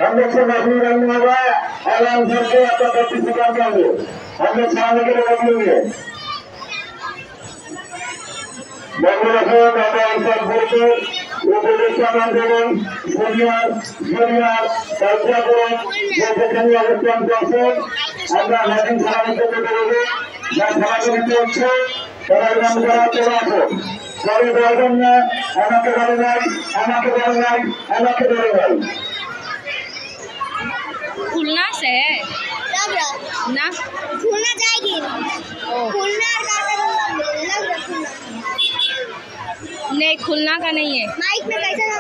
हम लोग से मजबूर करना होगा। आराम करके आपका 25 हजार देंगे, हम लोग सामने के लिए बदलेंगे। खुलना से है ना, खुलना जाएगी खुलना नहीं, खुलना का नहीं है। माइक में कैसे ना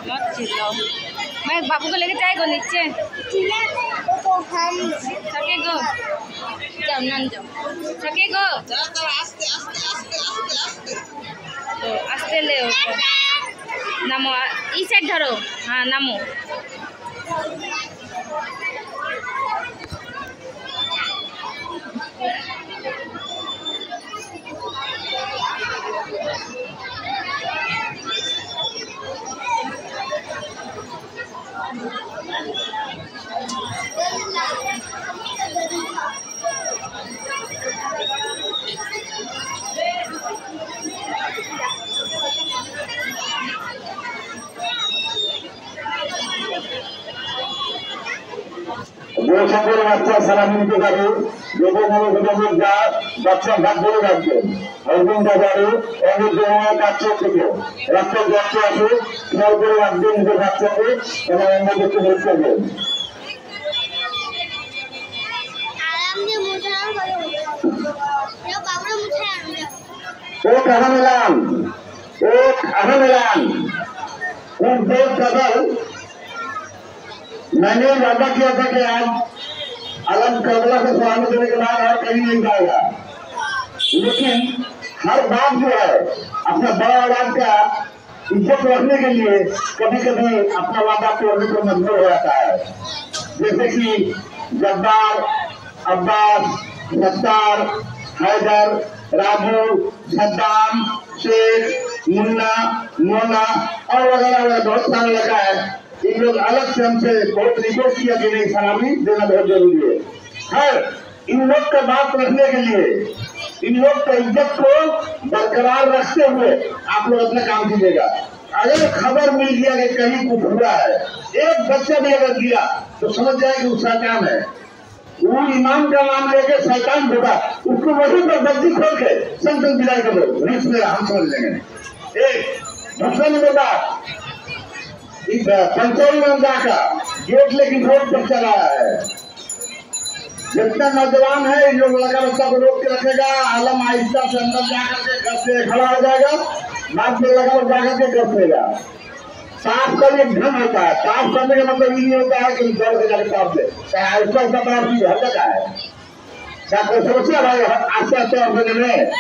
मत चिल्लाओ। मैं बाबू को लेके जाएगा नीचे सकेगो, जाओ नन जाओ सकेगो तो आस्ते ले नामो ई साइड धरो। हाँ नामो जो সকল বাচ্চা সালাম নিতে পারে, যা বাচ্চা ভাগ করে রাখবে একদিনটা পারে অনেক জনের কাছে থেকে রাস্তায় যাচ্ছে আছে খেয়াল করে রাখবেন নিজের বাচ্চাকে এবং অন্যদেরকে হেল্প করবেন। एक अहम ऐलान, उन देश कदल मैंने वादा किया था कि आज अलम करबला को सलामी देने के बाद और कहीं नहीं जाएगा, लेकिन हर बात जो है अपना बड़ा औलाद का इज्जत रखने के लिए कभी कभी अपना वादा तोड़ने को मजबूर हो जाता है। जैसे कि जब्बार, अब्बास, सत्तार, हैदर, राजू, सद्दाम, शेख, मुन्ना, मोना और वगैरह बहुत सारे लगा है। इन लोग अलग से हमसे बहुत रिक्वेस्ट किया कि नहीं सलामी देना बहुत जरूरी है। इन लोग का बात रखने के लिए, इन लोग का इज्जत को बरकरार रखते हुए आप लोग अपना काम कीजिएगा। अगर खबर मिल गया कि कहीं कुछ हुआ है, एक बच्चा भी अगर गिरा तो समझ जाए कि उसका काम है। वो इमाम का नाम लेके शैतान होगा, उसको वहीं पर बत्ती खोल के संत विदाई कर दो, रिस्क में हम समझ लेंगे। एक दूसरा नंबर बात, पंचायत में का गेट लेकिन रोड पर चला है। जितना नौजवान है इन लोग लगा बच्चा को रोक के रखेगा, आलम आहिस्ता से अंदर जाकर के घर से खड़ा हो जाएगा, बाद में लगा जाकर के घर देगा। साफ करने ढंग होता है, साफ करने का मतलब ये नहीं होता है कि दौड़ के जाकर साफ दे, आहिस्ता आहिस्ता बात की हर जगह है। क्या कोई समस्या भाई आस्ते आस्ते और में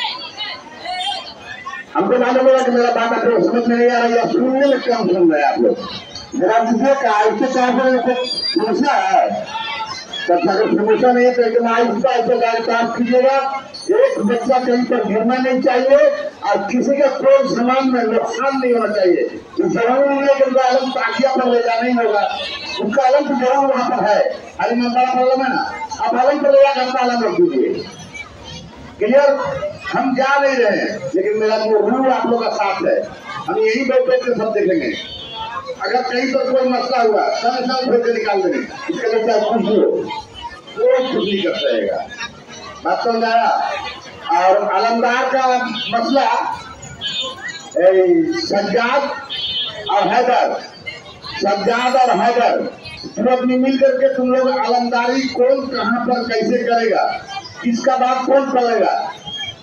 हमको मालूम होगा कि मेरा बात आपको समझ में नहीं आ रहा है या सुनने में कम सुन रहे हैं आप लोग। मेरा मुझे ऐसे समस्या है, अगर समस्या नहीं है तो एकदम आहिस्ता आहिस्ता काम कीजिएगा। एक बच्चा कहीं पर गिरना नहीं चाहिए और किसी का कोई सामान में नुकसान नहीं होना चाहिए। जरूर लेकिन आलम ताकिया पर ले जाना ही होगा, उसका आलम तो जरूर वहाँ पर है। आलम बड़ा प्रॉब्लम है ना, आप आलम पर ले जाकर अपना आलम रख दीजिए। क्लियर? हम जा नहीं रहे हैं, लेकिन मेरा जो रूल आप लोग का साथ है, हम यही बैठ बैठ के सब देखेंगे। अगर कहीं पर कोई मसला हुआ समय फिर के निकाल देंगे, इसके लिए चाहे कुछ हो कोई कुछ नहीं कर सकेगा। बात समझ आया? और अलमदार का मसला सज्जाद और हैदर तुम अपनी मिल करके तुम लोग अलमदारी कौन कहाँ पर कैसे करेगा, किसका बात कौन करेगा,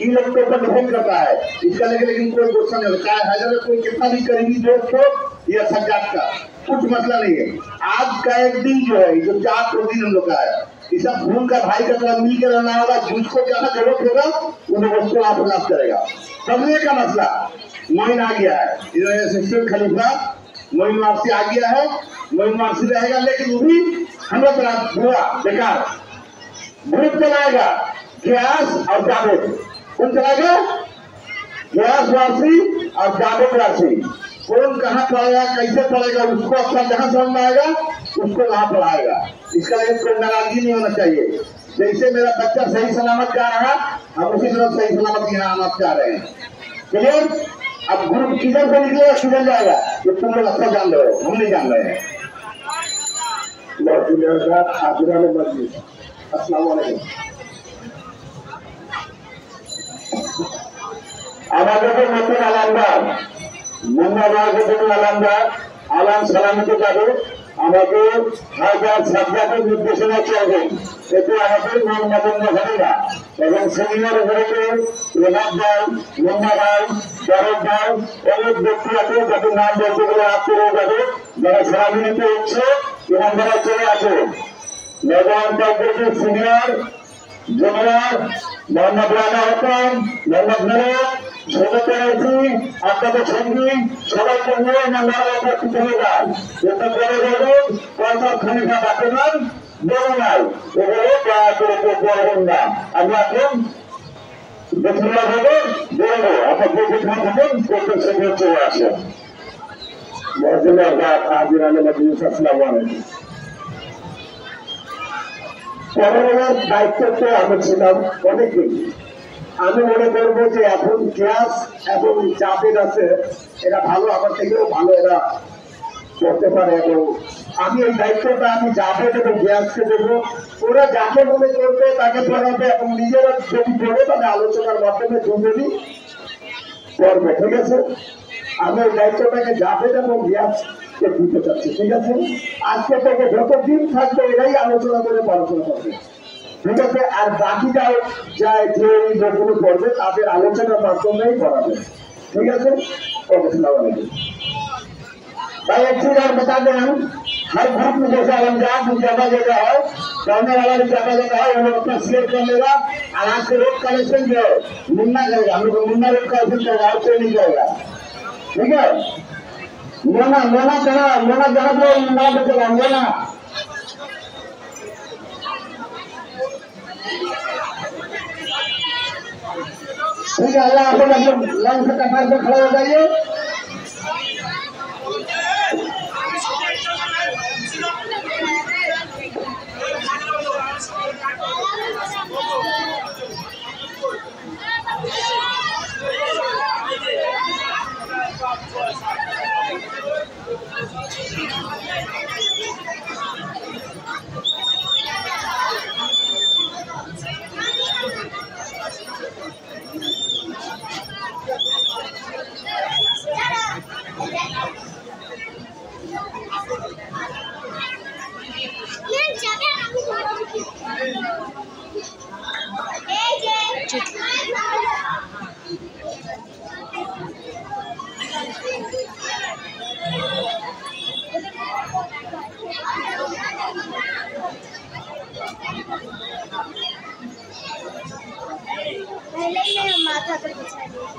इन लोग के ऊपर डिपेंड करता है। इसका लेकिन कोई क्वेश्चन नहीं होता है, हैदर कोई कितना भी करीबी दोस्त हो या सज्जाद का कुछ मसला नहीं है। आज का एक दिन जो है, जो 4 दिन हम लोग का है, इस सब खून का भाई का तरह मिल के रहना होगा। जिसको जहाँ जरूरत होगा उन उसको आप लाभ करेगा। समझने का मसला मोइन आ गया है, इधर खलीफा मोइन वापसी आ गया है, मोइन वापसी रहेगा, लेकिन वो भी हम लोग बुरा बेकार ग्रुप चलाएगा। गैस और जावेद कौन चलाएगा? गैस राशि और जागृत राशि कौन कहाँ पढ़ाएगा, कैसे पढ़ेगा, उसको अच्छा जहाँ समझ में आएगा उसको वहाँ पढ़ाएगा। इसका एक कोई नाराजगी नहीं होना चाहिए। जैसे मेरा बच्चा सही सलामत जा रहा, हम उसी तरह सही सलामत यहाँ आना चाह रहे हैं। क्लियर? अब ग्रुप किधर से निकलेगा किधर जाएगा ये तुम लोग अच्छा जान रहे हो, हम नहीं जान रहे हैं। अस्सलाम वालेकुम। আমাদের নতুন আলামদার মুন্নাবাদের নতুন আলামদার আলাম সালামিতে যাবে আমাদের হাজার সাবজেক্টের নির্দেশনা চলবে। এতে আমাদের মনোনয়ন হবে না এবং সিনিয়র ঘরেতে প্রভাব ভাই, মুন্না ভাই, জারদ ভাই অনেক ব্যক্তি আছে যাদের নাম বলতে গেলে আত্মীয় যাবে, যারা সালামি নিতে ইচ্ছে এবং যারা চলে আসে। নবায়ন পদ্ধতি সিনিয়র জুনিয়র মোহাম্মদ রানা হতাম, মোহাম্মদ মেরত, সৌগত আপনাদের সঙ্গী সবাইকে নিয়ে নাম্বার উপস্থিত হয়ে যায়। এতে করে বলুন পঞ্চাশ খানিকা ডাকুন বড় নাই, এগুলো দয়া করে কেউ বলবেন না। আমি এখন বেশিরভাগ হবে বলবো আপনার যে যেখানে থাকেন প্রত্যেক সঙ্গে চলে আসেন। হাজির আলম আসসালামু আলাইকুম। করোনার দায়িত্বতে আমি ছিলাম অনেকদিন। আমি মনে করবো যে এখন ক্লাস এবং চাপের আছে এরা ভালো, আমার থেকেও ভালো এরা করতে পারে এবং আমি এই দায়িত্বটা আমি জাভেদ এবং গ্যাসকে দেবো। ওরা যাকে মনে করবে তাকে পড়াবে এবং নিজেরা যদি পড়ে তাহলে আলোচনার মাধ্যমে দুজনই করবে। ঠিক আছে? আমি এই দায়িত্বটাকে জাভেদ এবং গ্যাসকে দিতে চাচ্ছি। ঠিক আছে? আজকে থেকে যতদিন থাকবে এরাই আলোচনা করে পড়াশোনা করবে। ঠিক আছে? আর বাকিটাও যায় যে এই লোকগুলো করবে তাদের আলোচনার মাধ্যমেই পড়াবে। ঠিক আছে? আসসালামু আলাইকুম। भाई एक चीज और बता दें हम, हर ग्रुप में जैसे रमजान जगह जगह है, करने वाला जगह जगह है, वो लोग अपना शेयर कर लेगा और आज से रोड कलेक्शन जो है मुन्ना करेगा, हम लोग मुन्ना रोड कलेक्शन करेगा, और कोई नहीं करेगा। ठीक है? मोना मोना जगह पे मुन्ना बचेगा, मोना ठीक है। अल्लाह आप लोग लाइन से कतार पे खड़े हो जाइए। पहले ही मेरा माथा पे बिछा दिया।